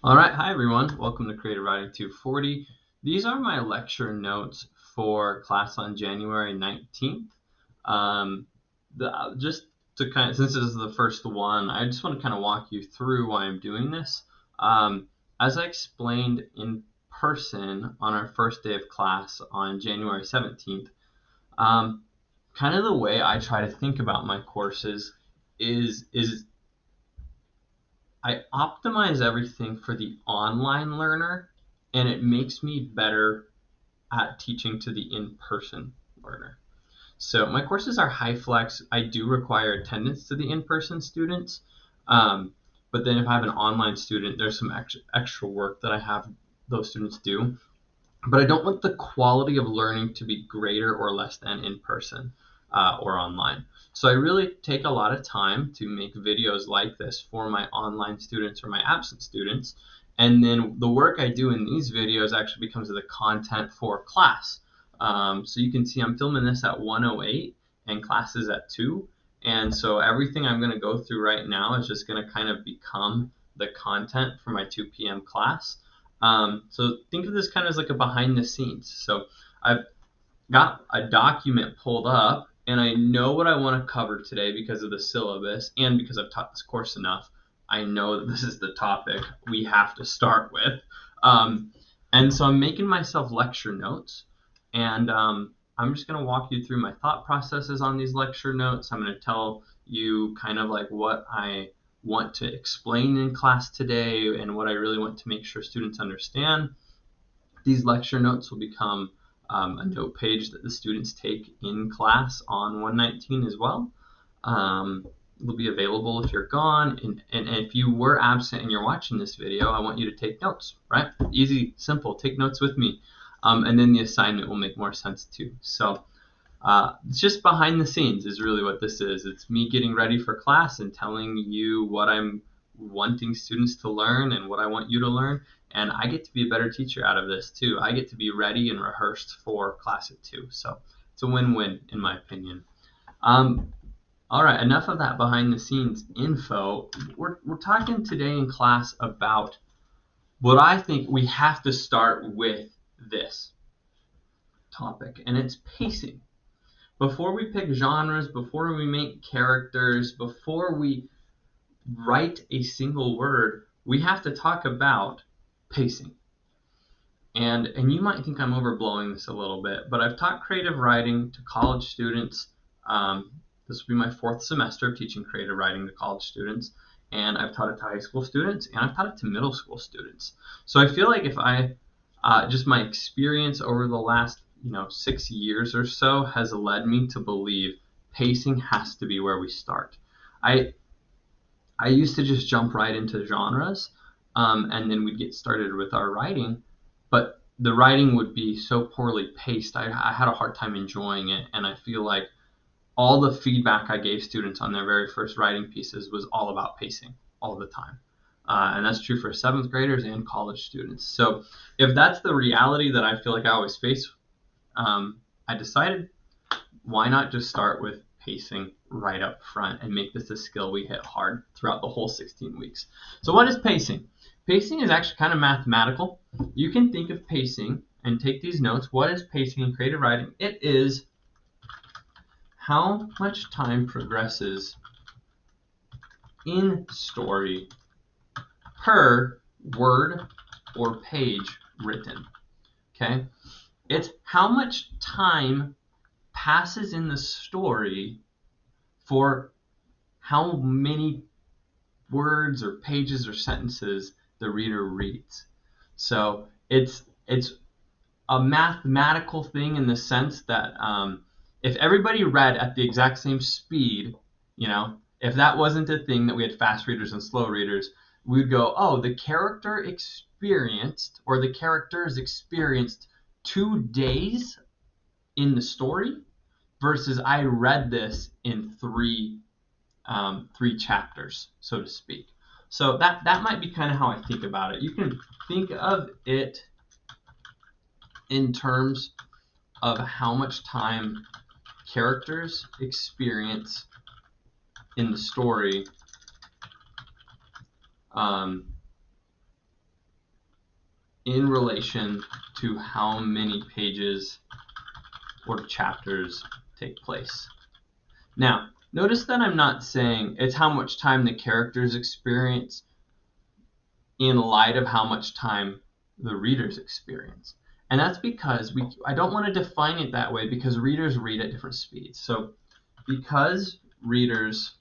All right, hi everyone. Welcome to Creative Writing 240. These are my lecture notes for class on January 19th. Just to since this is the first one, I just want to kind of walk you through why I'm doing this. As I explained in person on our first day of class on January 17th, kind of the way I try to think about my courses is I optimize everything for the online learner, and it makes me better at teaching to the in-person learner. So my courses are high flex. I do require attendance to the in-person students, but then if I have an online student, there's some extra work that I have those students do. But I don't want the quality of learning to be greater or less than in person or online. So I really take a lot of time to make videos like this for my online students or my absent students. And then the work I do in these videos actually becomes the content for class. So you can see I'm filming this at 1:08 and class is at 2. And so everything I'm going to go through right now is just going to kind of become the content for my 2 p.m. class. So think of this kind of as like a behind the scenes. So I've got a document pulled up and I know what I want to cover today because of the syllabus and because I've taught this course enough. I know that this is the topic we have to start with. And so I'm making myself lecture notes, and I'm just going to walk you through my thought processes on these lecture notes. I'm going to tell you kind of like what I want to explain in class today and what I really want to make sure students understand. These lecture notes will become a note page that the students take in class on 119 as well. Will be available if you're gone, and if you were absent and you're watching this video, I want you to take notes, right? Easy, simple, take notes with me, and then the assignment will make more sense too. So it's just behind the scenes is really what this is. It's me getting ready for class and telling you what I'm wanting students to learn and what I want you to learn, and I get to be a better teacher out of this too. I get to be ready and rehearsed for class at 2, so it's a win-win in my opinion. All right, enough of that behind the scenes info. We're talking today in class about what I think we have to start with this topic, and it's pacing. Before we pick genres, before we make characters, before we write a single word, we have to talk about pacing. And you might think I'm overblowing this a little bit, but I've taught creative writing to college students. This will be my 4th semester of teaching creative writing to college students, and I've taught it to high school students, and I've taught it to middle school students. So I feel like if I just my experience over the last 6 years or so has led me to believe pacing has to be where we start. I used to just jump right into genres, and then we'd get started with our writing, but the writing would be so poorly paced. I had a hard time enjoying it, and I feel like all the feedback I gave students on their very first writing pieces was all about pacing all the time. And that's true for 7th graders and college students. So if that's the reality that I feel like I always face, I decided why not just start with pacing right up front and make this a skill we hit hard throughout the whole 16 weeks. So what is pacing? Pacing is actually kind of mathematical. You can think of pacing and take these notes. What is pacing in creative writing? It is how much time progresses in story per word or page written. Okay? It's how much time passes in the story for how many words or pages or sentences the reader reads. So it's a mathematical thing in the sense that if everybody read at the exact same speed, if that wasn't a thing that we had fast readers and slow readers, we would go, oh, the character experienced or the characters experienced 2 days in the story versus I read this in 3 chapters, so to speak. So that might be kind of how I think about it. You can think of it in terms of how much time characters experience in the story in relation to how many pages or chapters take place. Now, notice that I'm not saying it's how much time the characters experience in light of how much time the readers experience. And that's because I don't want to define it that way, because readers read at different speeds. So because readers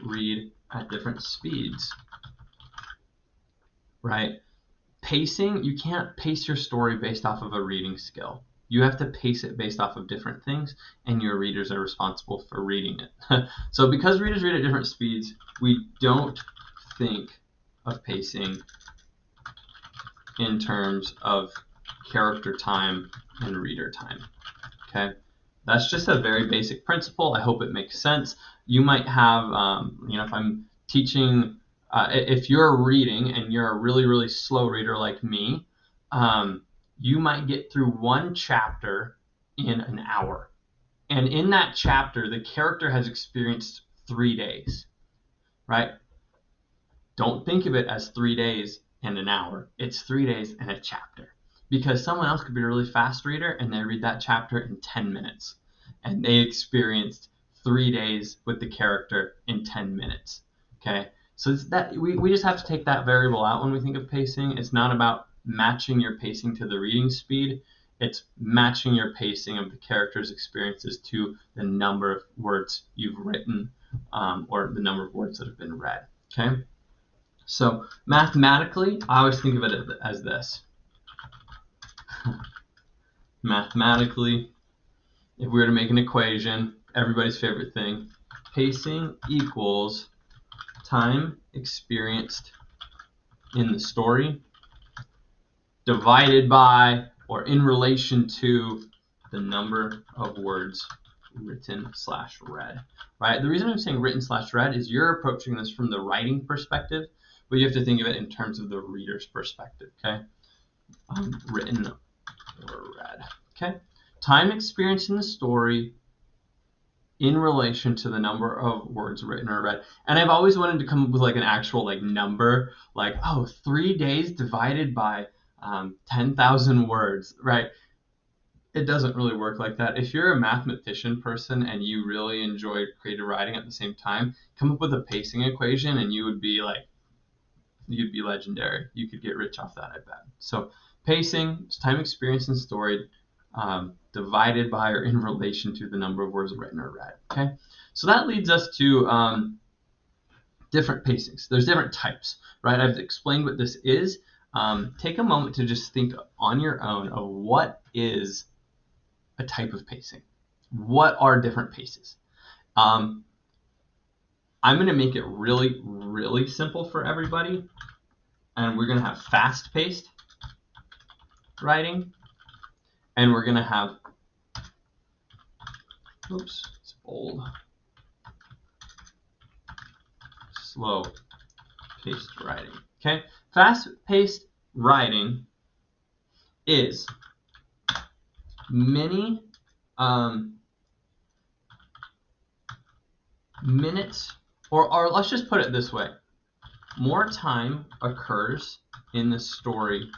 read at different speeds, right? Pacing, you can't pace your story based off of a reading skill. You have to pace it based off of different things, and your readers are responsible for reading it. So because readers read at different speeds, we don't think of pacing in terms of character time and reader time. Okay, that's just a very basic principle. I hope it makes sense. You might have, if I'm teaching, if you're reading and you're a really, really slow reader like me, you might get through one chapter in an hour. And in that chapter, the character has experienced 3 days, right? Don't think of it as 3 days and an hour. It's 3 days and a chapter. Because someone else could be a really fast reader and they read that chapter in 10 minutes. And they experienced 3 days with the character in 10 minutes. Okay? So it's that we just have to take that variable out when we think of pacing. It's not about matching your pacing to the reading speed. It's matching your pacing of the character's experiences to the number of words you've written, or the number of words that have been read. Okay? So mathematically, I always think of it as this. Mathematically, if we were to make an equation, everybody's favorite thing, pacing equals time experienced in the story divided by, or in relation to, the number of words written/read. Right? The reason I'm saying written/read is you're approaching this from the writing perspective, but you have to think of it in terms of the reader's perspective. Okay? Written or read. Okay? Time experienced in the story in relation to the number of words written or read. And I've always wanted to come up with like an actual like number, like 3 days divided by 10,000 words, right? It doesn't really work like that. If you're a mathematician person and you really enjoy creative writing at the same time, come up with a pacing equation and you'd be legendary. You could get rich off that, I bet. So pacing is time experienced in story divided by or in relation to the number of words written or read. Okay, so that leads us to different pacings. There's different types, right? I've explained what this is. Take a moment to just think on your own of what is a type of pacing. What are different paces? I'm going to make it really, really simple for everybody, and we're going to have fast-paced writing, and we're going to have, it's bold, slow-paced writing. Okay, fast-paced writing is many minutes, or let's just put it this way: more time occurs in the story.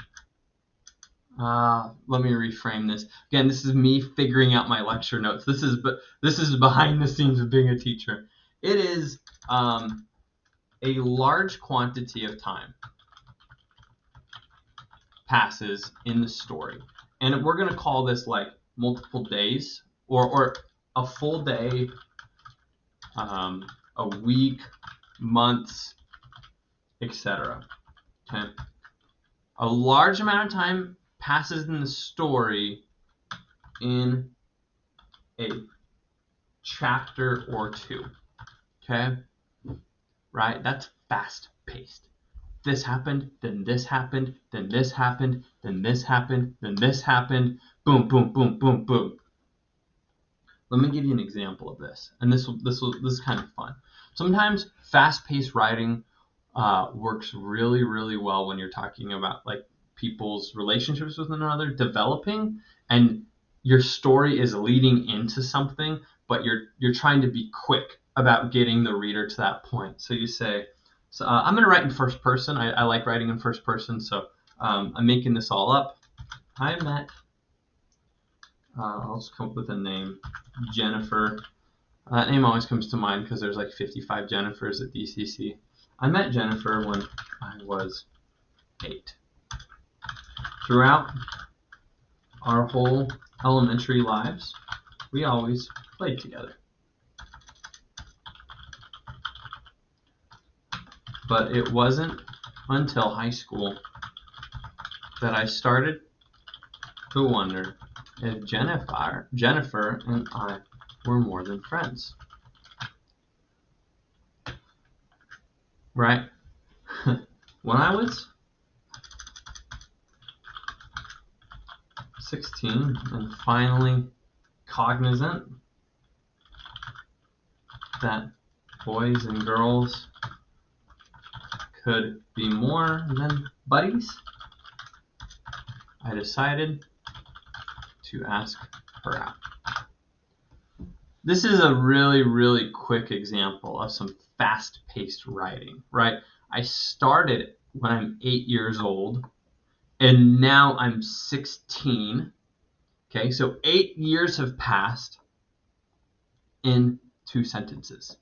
Let me reframe this. Again, this is me figuring out my lecture notes. This is behind the scenes of being a teacher. It is a large quantity of time passes in the story, and we're going to call this like multiple days, or a full day, a week, months, etc. Okay, a large amount of time passes in the story in a chapter or two. Okay, right? That's fast-paced. This happened, then this happened, then this happened, then this happened, then this happened. Boom, boom, boom, boom, boom. Let me give you an example of this, and this is kind of fun. Sometimes fast-paced writing works really, really well when you're talking about like people's relationships with one another developing, and your story is leading into something, but you're trying to be quick about getting the reader to that point. So you say, I'm going to write in first person. I like writing in first person, so I'm making this all up. I met, I'll just come up with a name, Jennifer. That name always comes to mind because there's like 55 Jennifers at DCC. I met Jennifer when I was 8. Throughout our whole elementary lives, we always played together. But it wasn't until high school that I started to wonder if Jennifer and I were more than friends. Right? When I was 16 and finally cognizant that boys and girls could be more than buddies, I decided to ask her out. This is a really, really quick example of some fast-paced writing, right? I started when I'm 8 years old, and now I'm 16. Okay, so 8 years have passed in 2 sentences.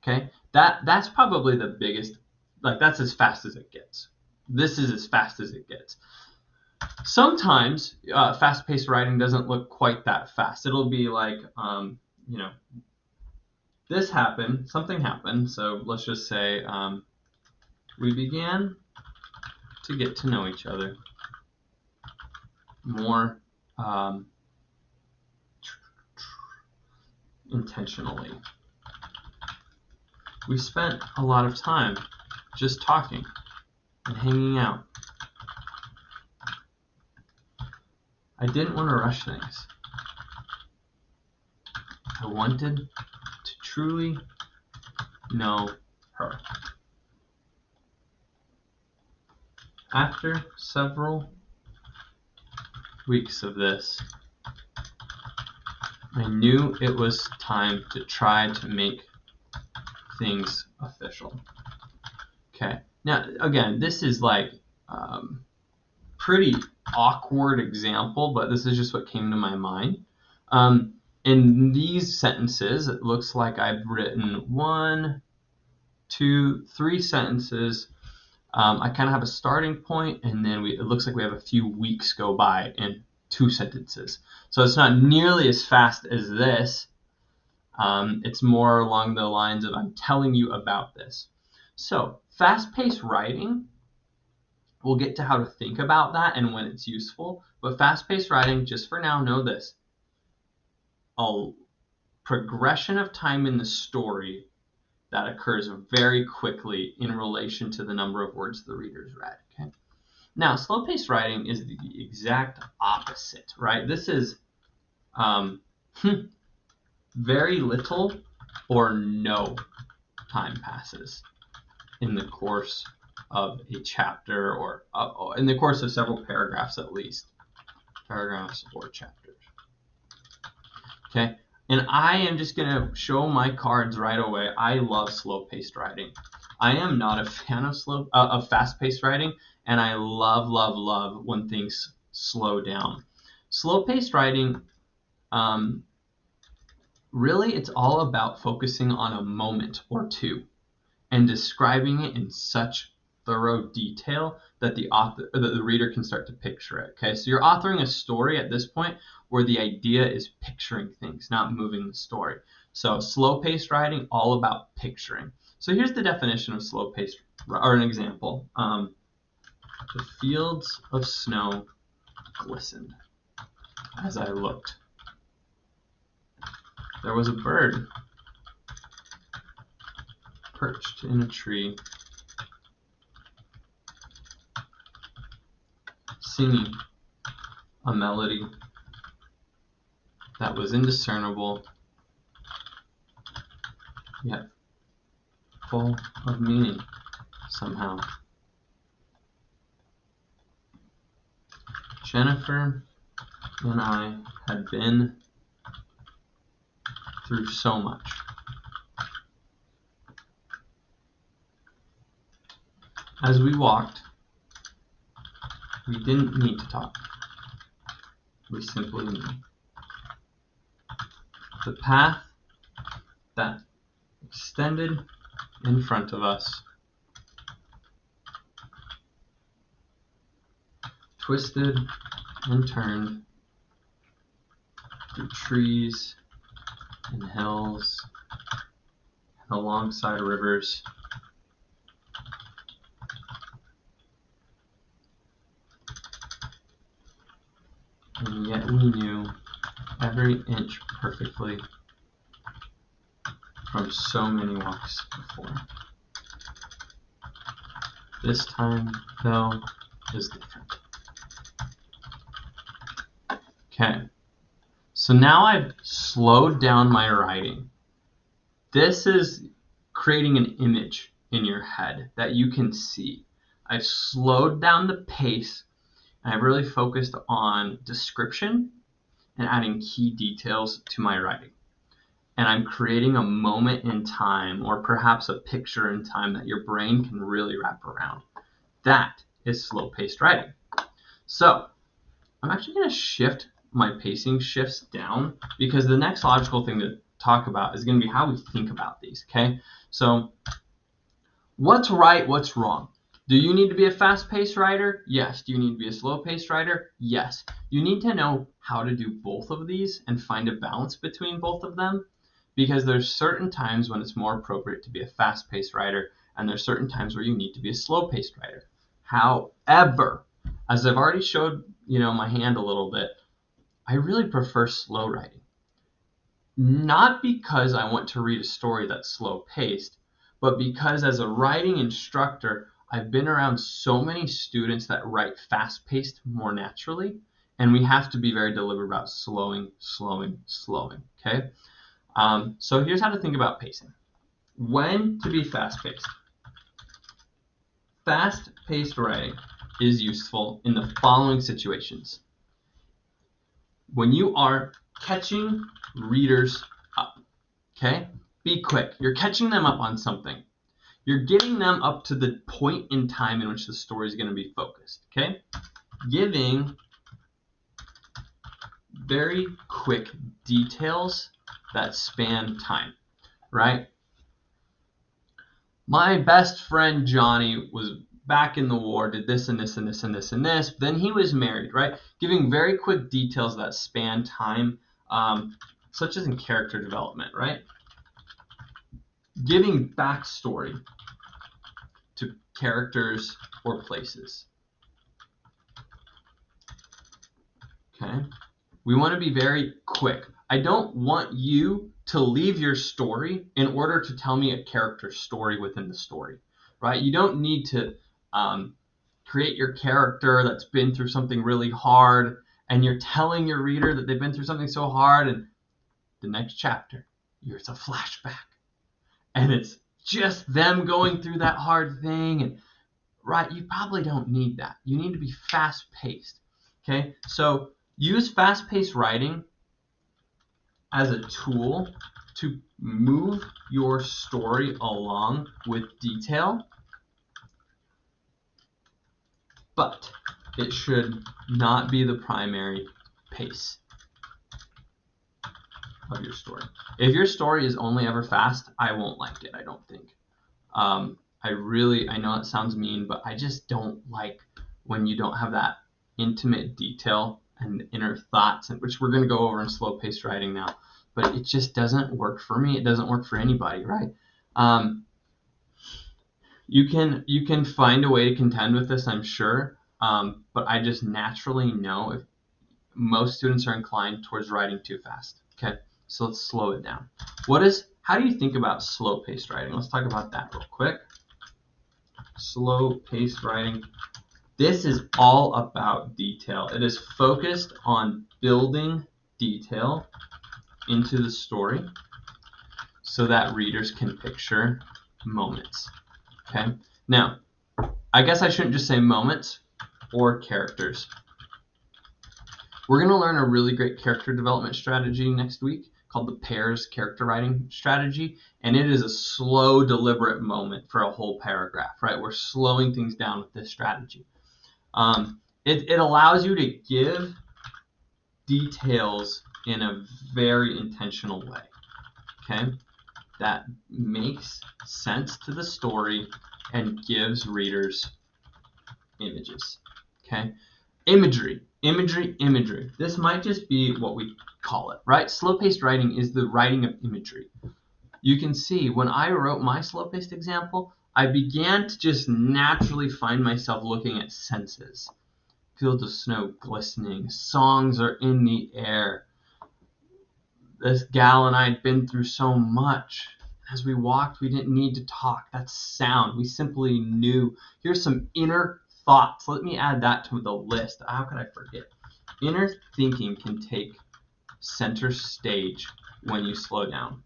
Okay, that's probably the biggest, like that's as fast as it gets. This is as fast as it gets. Sometimes fast-paced writing doesn't look quite that fast. It'll be like, this happened, something happened. So let's just say we began to get to know each other more intentionally. We spent a lot of time just talking and hanging out. I didn't want to rush things. I wanted to truly know her. After several weeks of this, I knew it was time to try to make things official. Okay, now again, this is like pretty awkward example, but this is just what came to my mind. In these sentences, it looks like I've written 1, 2, 3 sentences. I kind of have a starting point, and then it looks like we have a few weeks go by in 2 sentences. So it's not nearly as fast as this. It's more along the lines of I'm telling you about this. So fast-paced writing, we'll get to how to think about that and when it's useful. But fast-paced writing, just for now, know this. A progression of time in the story that occurs very quickly in relation to the number of words the reader's read. Okay. Now, slow-paced writing is the exact opposite, right? This is very little or no time passes in the course of a chapter or in the course of several paragraphs at least. Paragraphs or chapters. Okay. And I am just going to show my cards right away. I love slow-paced writing. I am not a fan of fast-paced writing, and I love when things slow down. Slow-paced writing, really, it's all about focusing on a moment or two and describing it in such thorough detail that the reader can start to picture it. Okay, so you're authoring a story at this point where the idea is picturing things, not moving the story. So slow-paced writing, all about picturing. So here's the definition of slow-paced, or an example. The fields of snow glistened as I looked. There was a bird perched in a tree, singing a melody that was indiscernible, yet full of meaning somehow. Jennifer and I had been through so much. As we walked, We didn't need to talk. We simply knew. The path that extended in front of us, twisted and turned through trees and hills and alongside rivers. And yet we knew every inch perfectly from so many walks before. This time, though, is different. Okay, so now I've slowed down my writing. This is creating an image in your head that you can see. I've slowed down the pace and I've really focused on description and adding key details to my writing. And I'm creating a moment in time, or perhaps a picture in time that your brain can really wrap around. That is slow-paced writing. So I'm actually going to shift my pacing shifts down, because the next logical thing to talk about is going to be how we think about these, okay? So what's right, what's wrong? Do you need to be a fast-paced writer? Yes. Do you need to be a slow-paced writer? Yes. You need to know how to do both of these and find a balance between both of them, because there's certain times when it's more appropriate to be a fast-paced writer, and there's certain times where you need to be a slow-paced writer. However, as I've already showed, my hand a little bit, I really prefer slow writing. Not because I want to read a story that's slow-paced, but because as a writing instructor, I've been around so many students that write fast-paced more naturally, and we have to be very deliberate about slowing, okay? So here's how to think about pacing. When to be fast-paced. Fast-paced writing is useful in the following situations. When you are catching readers up, okay? Be quick. You're catching them up on something. You're getting them up to the point in time in which the story is going to be focused, okay? Giving very quick details that span time, right? My best friend Johnny was back in the war, did this and this and this and this and this, but then he was married, right? Giving very quick details that span time, such as in character development, right? Giving backstory to characters or places. Okay? We want to be very quick. I don't want you to leave your story in order to tell me a character story within the story, right? You don't need to create your character that's been through something really hard, and you're telling your reader that they've been through something so hard, and the next chapter, it's a flashback, and it's just them going through that hard thing, and right, you probably don't need that. You need to be fast-paced, okay? So use fast-paced writing as a tool to move your story along with detail, but it should not be the primary pace of your story. If your story is only ever fast, I won't like it, I don't think. I know it sounds mean, but I just don't like when you don't have that intimate detail and inner thoughts, which we're going to go over in slow-paced writing now. But it just doesn't work for me. It doesn't work for anybody, right? You can find a way to contend with this, I'm sure, but I just naturally know if most students are inclined towards writing too fast. Okay, so let's slow it down. How do you think about slow-paced writing? Let's talk about that real quick. Slow-paced writing. This is all about detail. It is focused on building detail into the story so that readers can picture moments. Okay? Now, I guess I shouldn't just say moments or characters. We're going to learn a really great character development strategy next week called the PAIRS character writing strategy, and it is a slow, deliberate moment for a whole paragraph, right? We're slowing things down with this strategy. It allows you to give details in a very intentional way. Okay, that makes sense to the story and gives readers images. Okay, imagery. This might just be what we call it, right? Slow-paced writing is the writing of imagery. You can see when I wrote my slow-paced example, I began to just naturally find myself looking at senses. Fields of snow glistening, songs are in the air. This gal and I had been through so much. As we walked, we didn't need to talk. That's sound. We simply knew. Here's some inner thoughts. Let me add that to the list. How could I forget? Inner thinking can take center stage when you slow down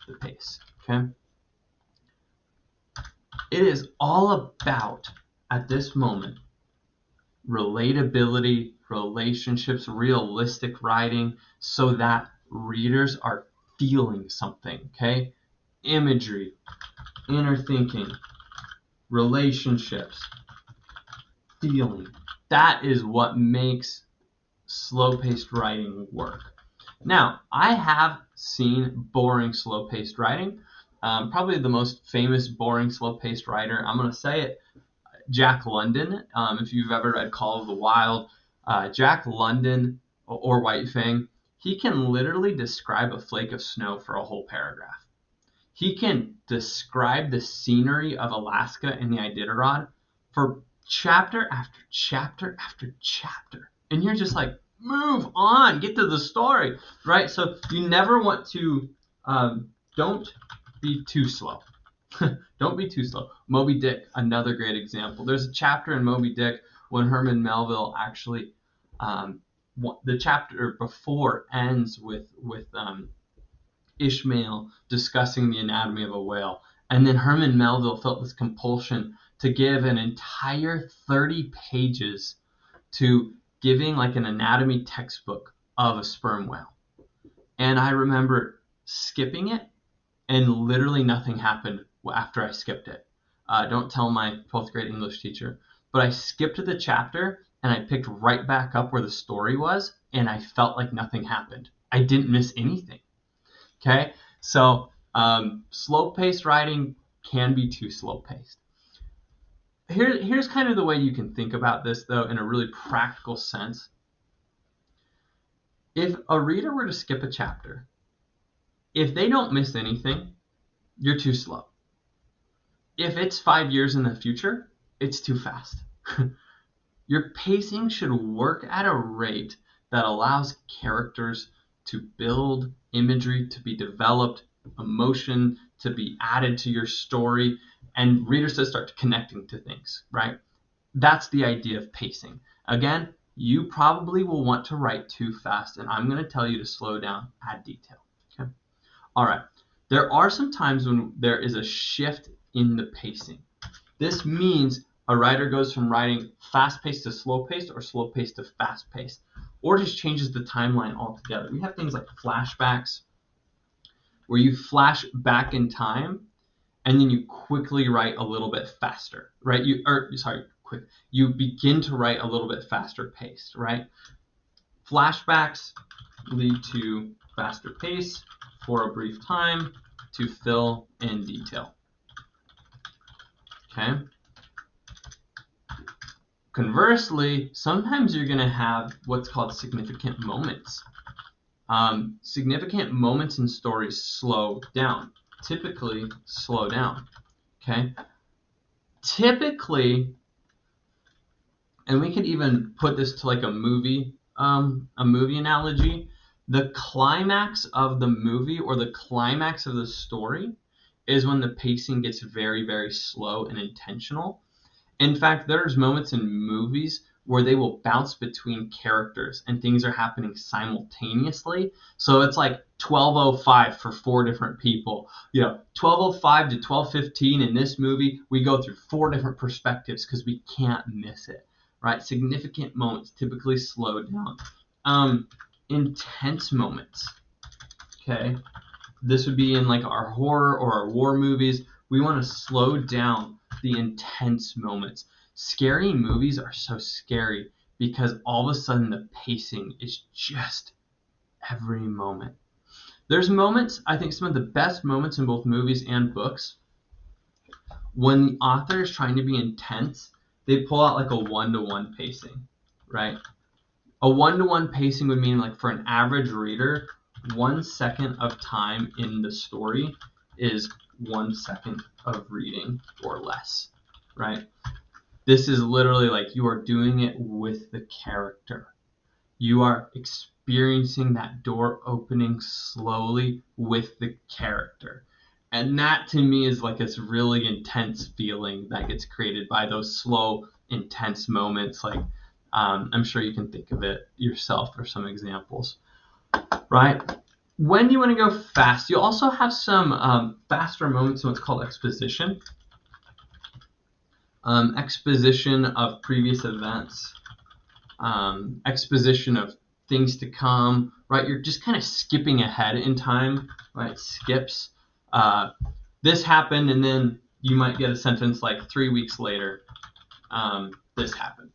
the pace. Okay? It is all about, at this moment, relatability, relationships, realistic writing, so that readers are feeling something. Okay? Imagery, inner thinking, relationships, feeling. That is what makes slow-paced writing work. Now, I have seen boring slow-paced writing. Probably the most famous boring slow-paced writer, I'm going to say it, Jack London. If you've ever read Call of the Wild, Jack London or White Fang, he can literally describe a flake of snow for a whole paragraph. He can describe the scenery of Alaska and the Iditarod for chapter after chapter after chapter. And you're just like, move on, get to the story, right? So you never want to, don't be too slow. Don't be too slow. Moby Dick, another great example. There's a chapter in Moby Dick when Herman Melville actually, the chapter before ends with Ishmael discussing the anatomy of a whale. And then Herman Melville felt this compulsion to give an entire 30 pages to giving like an anatomy textbook of a sperm whale. And I remember skipping it, and literally nothing happened after I skipped it. Don't tell my 12th grade English teacher. But I skipped the chapter, and I picked right back up where the story was, and I felt like nothing happened. I didn't miss anything. Okay, so slow-paced writing can be too slow-paced. Here's kind of the way you can think about this, though, in a really practical sense. If a reader were to skip a chapter, if they don't miss anything, you're too slow. If it's 5 years in the future, it's too fast. Your pacing should work at a rate that allows characters to build, imagery to be developed, emotion to be added to your story, and readers to start connecting to things, right? That's the idea of pacing. Again, you probably will want to write too fast, and I'm going to tell you to slow down, add detail. Okay? All right. There are some times when there is a shift in the pacing. This means a writer goes from writing fast-paced to slow-paced or slow-paced to fast-paced, or just changes the timeline altogether. We have things like flashbacks, where you flash back in time and then you quickly write a little bit faster, right? You begin to write a little bit faster paced, right? Flashbacks lead to faster pace for a brief time to fill in detail. Okay? Conversely, sometimes you're going to have what's called significant moments. Significant moments in stories slow down. Typically, slow down. Okay? Typically, and we could even put this to like a movie analogy. The climax of the movie or the climax of the story is when the pacing gets very, very slow and intentional. In fact, there's moments in movies where they will bounce between characters and things are happening simultaneously. So it's like 12:05 for 4 different people. 12:05 to 12:15 in this movie, we go through 4 different perspectives because we can't miss it, right? Significant moments typically slow down. Intense moments, okay? This would be in like our horror or our war movies. We want to slow down the intense moments. Scary movies are so scary because all of a sudden the pacing is just every moment. There's moments, I think some of the best moments in both movies and books, when the author is trying to be intense, they pull out like a 1-to-1 pacing, right? A 1-to-1 pacing would mean, like, for an average reader, 1 second of time in the story is 1 second of reading or less, right? This is literally like you are doing it with the character. You are experiencing that door opening slowly with the character. And that to me is like this really intense feeling that gets created by those slow, intense moments. Like, I'm sure you can think of it yourself or some examples, right? When you want to go fast, you also have some faster moments in what's called exposition. Exposition of previous events, exposition of things to come, right? You're just kind of skipping ahead in time, right? Skips. This happened, and then you might get a sentence like 3 weeks later, this happened,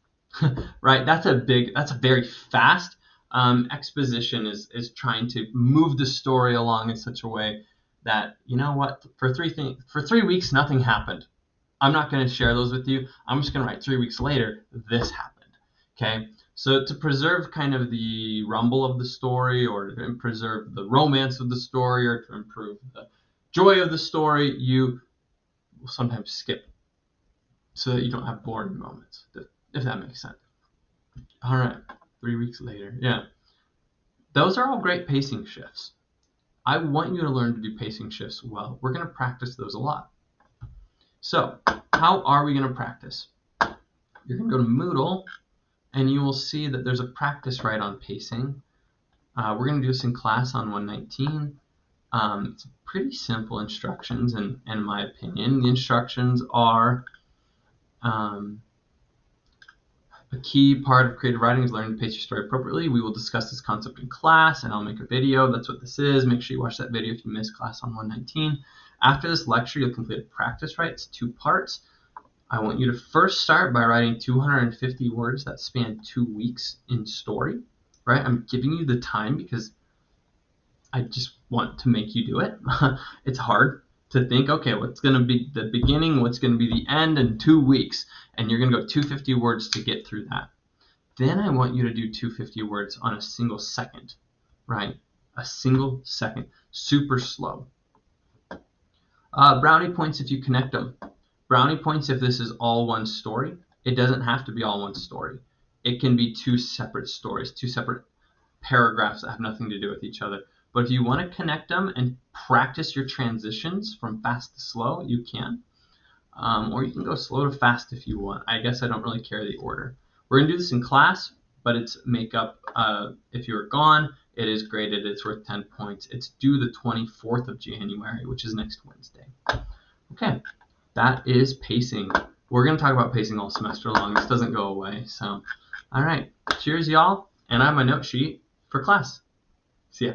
right? That's a very fast. Exposition is trying to move the story along in such a way that, you know what, for 3 weeks nothing happened. I'm not going to share those with you. I'm just going to write 3 weeks later, this happened. Okay? So to preserve kind of the rumble of the story, or to preserve the romance of the story, or to improve the joy of the story, you will sometimes skip so that you don't have boring moments, if that makes sense. All right, 3 weeks later. Yeah. Those are all great pacing shifts. I want you to learn to do pacing shifts well. We're going to practice those a lot. So, how are we going to practice? You're going to go to Moodle, and you will see that there's a practice right on pacing. We're going to do this in class on 119. It's pretty simple instructions, in my opinion. The instructions are a key part of creative writing is learning to pace your story appropriately. We will discuss this concept in class, and I'll make a video. That's what this is. Make sure you watch that video if you missed class on 119. After this lecture, you'll complete a practice, right? It's 2 parts. I want you to first start by writing 250 words that span 2 weeks in story, right? I'm giving you the time because I just want to make you do it. It's hard to think, okay, what's going to be the beginning, what's going to be the end in 2 weeks, and you're going to go 250 words to get through that. Then I want you to do 250 words on a single second, right? A single second, super slow. Brownie points if you connect them. Brownie points if this is all one story. It doesn't have to be all one story. It can be 2 separate stories, 2 separate paragraphs that have nothing to do with each other. But if you want to connect them and practice your transitions from fast to slow, you can. Or you can go slow to fast if you want. I guess I don't really care the order. We're going to do this in class, but it's makeup. If you're gone, it is graded. It's worth 10 points. It's due the 24th of January, which is next Wednesday. Okay, that is pacing. We're going to talk about pacing all semester long. This doesn't go away. So, all right. Cheers, y'all. And I have my note sheet for class. See ya.